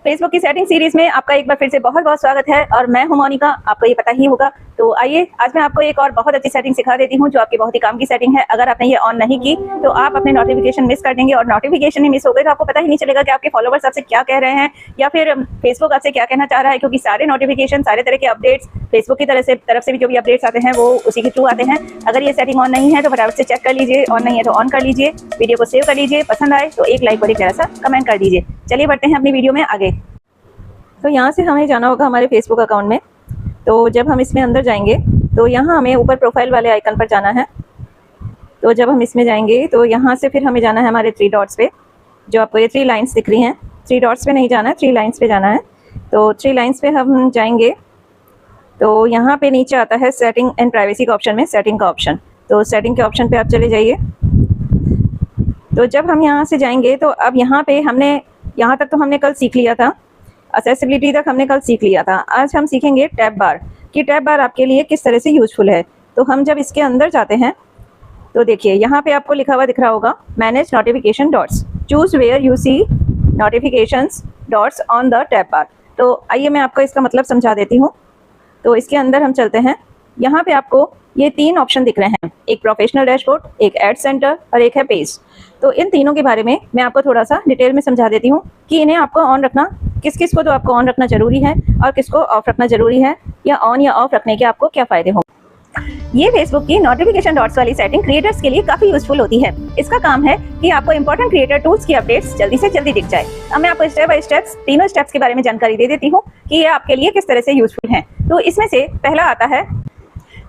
Facebook की setting series में आपका एक बार फिर से बहुत बहुत स्वागत है और मैं हूं मोनिका, आपको ये पता ही होगा। तो आइए आज मैं आपको एक और बहुत अच्छी सेटिंग सिखा देती हूं जो आपकी बहुत ही काम की सेटिंग है। अगर आपने ये ऑन नहीं की तो आप अपने नोटिफिकेशन मिस कर देंगे और नोटिफिकेशन ही मिस हो गए तो आपको पता ही नहीं चलेगा कि आपके फॉलोवर्स आपसे क्या कह रहे हैं या फिर फेसबुक आपसे क्या कहना चाह रहा है, क्योंकि सारे नोटिफिकेशन, सारे तरह के अपडेट्स फेसबुक की तरफ से भी जो भी अपडेट्स आते हैं वो उसी के थ्रू आते हैं। अगर ये सेटिंग ऑन नहीं है तो फटाफट से चेक कर लीजिए, ऑन नहीं है तो ऑन कर लीजिए, वीडियो को सेव कर लीजिए, पसंद आए तो एक लाइक और एक जरा सा कमेंट कर दीजिए। चलिए बढ़ते हैं अपनी वीडियो में आगे। तो यहाँ से हमें जाना होगा हमारे फेसबुक अकाउंट में। तो जब हम इसमें अंदर जाएंगे तो यहाँ हमें ऊपर प्रोफाइल वाले आइकन पर जाना है। तो जब हम इसमें जाएंगे तो यहाँ से फिर हमें जाना है हमारे 3 डॉट्स पे, जो आपको ये 3 लाइन्स दिख रही हैं। 3 डॉट्स पे नहीं जाना है, 3 लाइन्स पे जाना है। तो 3 लाइन्स पे हम जाएंगे तो यहाँ पे नीचे आता है सेटिंग एंड प्राइवेसी का ऑप्शन में सेटिंग का ऑप्शन। तो सेटिंग के ऑप्शन पे आप चले जाइए। तो जब हम यहाँ से जाएंगे तो अब यहाँ पे यहाँ तक तो हमने कल सीख लिया था, एक्सेसिबिलिटी तक हमने कल सीख लिया था। आज हम सीखेंगे टैब बार कि टैब बार आपके लिए किस तरह से यूजफुल है। तो हम जब इसके अंदर जाते हैं तो देखिए यहाँ पे आपको लिखा हुआ दिख रहा होगा manage notification dots, choose where you see notifications dots on the tab bar. तो आइए मैं आपको इसका मतलब समझा देती हूँ। तो इसके अंदर हम चलते हैं। यहाँ पे आपको ये 3 ऑप्शन दिख रहे हैं, एक प्रोफेशनल डैशबोर्ड, एक एड सेंटर और एक है पेज। तो इन तीनों के बारे में मैं आपको थोड़ा सा डिटेल में समझा देती हूँ कि इन्हें आपको ऑन रखना, किस किस को तो आपको ऑन रखना जरूरी है और किसको ऑफ रखना जरूरी है, या ऑन या ऑफ रखने के आपको क्या फ़ायदे हों। ये फेसबुक की नोटिफिकेशन डॉट्स वाली सेटिंग क्रिएटर्स के लिए काफी यूजफुल होती है। इसका काम है कि आपको इंपॉर्टेंट क्रिएटर टूल्स की अपडेट्स जल्दी से जल्दी दिख जाए। अब मैं आपको स्टेप बाय स्टेप्स तीनों स्टेप्स के बारे में जानकारी दे देती हूँ कि ये आपके लिए किस तरह से यूजफुल है। तो इसमें से पहला आता है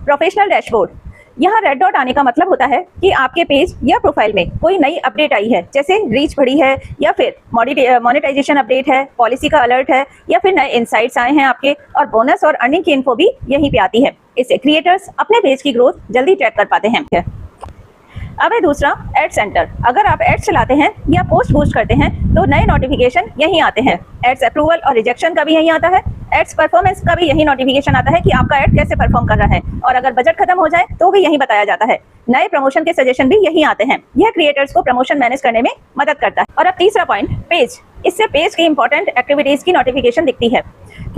प्रोफेशनल डैशबोर्ड। यहाँ रेड डॉट आने का मतलब होता है कि आपके पेज या प्रोफाइल में कोई नई अपडेट आई है, जैसे रीच बढ़ी है या फिर मोनेटाइजेशन अपडेट है, पॉलिसी का अलर्ट है या फिर नए इनसाइट्स आए हैं आपके, और बोनस और अर्निंग की इन्फो भी यहीं पे आती है। इससे क्रिएटर्स अपने पेज की ग्रोथ जल्दी ट्रैक कर पाते हैं। अब है दूसरा एड सेंटर। अगर आप एड्स चलाते हैं या पोस्ट बूस्ट करते हैं तो नए नोटिफिकेशन यहीं आते हैं। एड्स अप्रूवल और रिजेक्शन का भी यहीं आता है। एड्स परफॉर्मेंस का भी यही नोटिफिकेशन आता है कि आपका एड कैसे परफॉर्म कर रहा है, और अगर बजट खत्म हो जाए तो भी यही बताया जाता है। नए प्रमोशन के सजेशन भी यही आते हैं। यह क्रिएटर्स को प्रमोशन मैनेज करने में मदद करता है। और अब तीसरा पॉइंट पेज। इससे पेज की इंपॉर्टेंट एक्टिविटीज की नोटिफिकेशन दिखती है,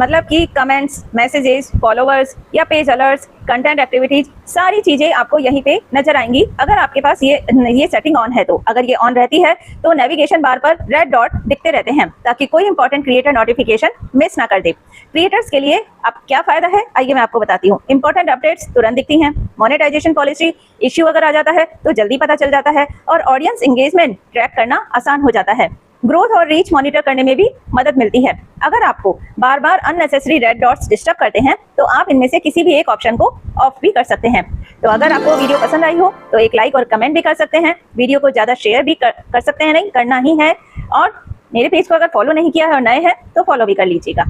मतलब कि कमेंट्स, मैसेजेस, फॉलोवर्स या पेज अलर्ट्स, कंटेंट एक्टिविटीज, सारी चीजें आपको यहीं पे नजर आएंगी अगर आपके पास ये सेटिंग ऑन है। तो अगर ये ऑन रहती है तो नेविगेशन बार पर रेड डॉट दिखते रहते हैं ताकि कोई इंपॉर्टेंट क्रिएटर नोटिफिकेशन मिस ना कर दे। क्रिएटर्स के लिए अब क्या फायदा है आइए मैं आपको बताती हूँ। इंपॉर्टेंट अपडेट्स तुरंत दिखती हैं, मोनेटाइजेशन पॉलिसी इश्यू अगर आ जाता है तो जल्दी पता चल जाता है, और ऑडियंस एंगेजमेंट ट्रैक करना आसान हो जाता है। ग्रोथ और रीच मॉनिटर करने में भी मदद मिलती है। अगर आपको बार बार अननेसेसरी रेड डॉट्स डिस्टर्ब करते हैं तो आप इनमें से किसी भी एक ऑप्शन को ऑफ भी कर सकते हैं। तो अगर आपको वीडियो पसंद आई हो तो एक लाइक और कमेंट भी कर सकते हैं, वीडियो को ज़्यादा शेयर भी कर सकते हैं, नहीं करना ही है, और मेरे पेज को अगर फॉलो नहीं किया है और नए हैं तो फॉलो भी कर लीजिएगा।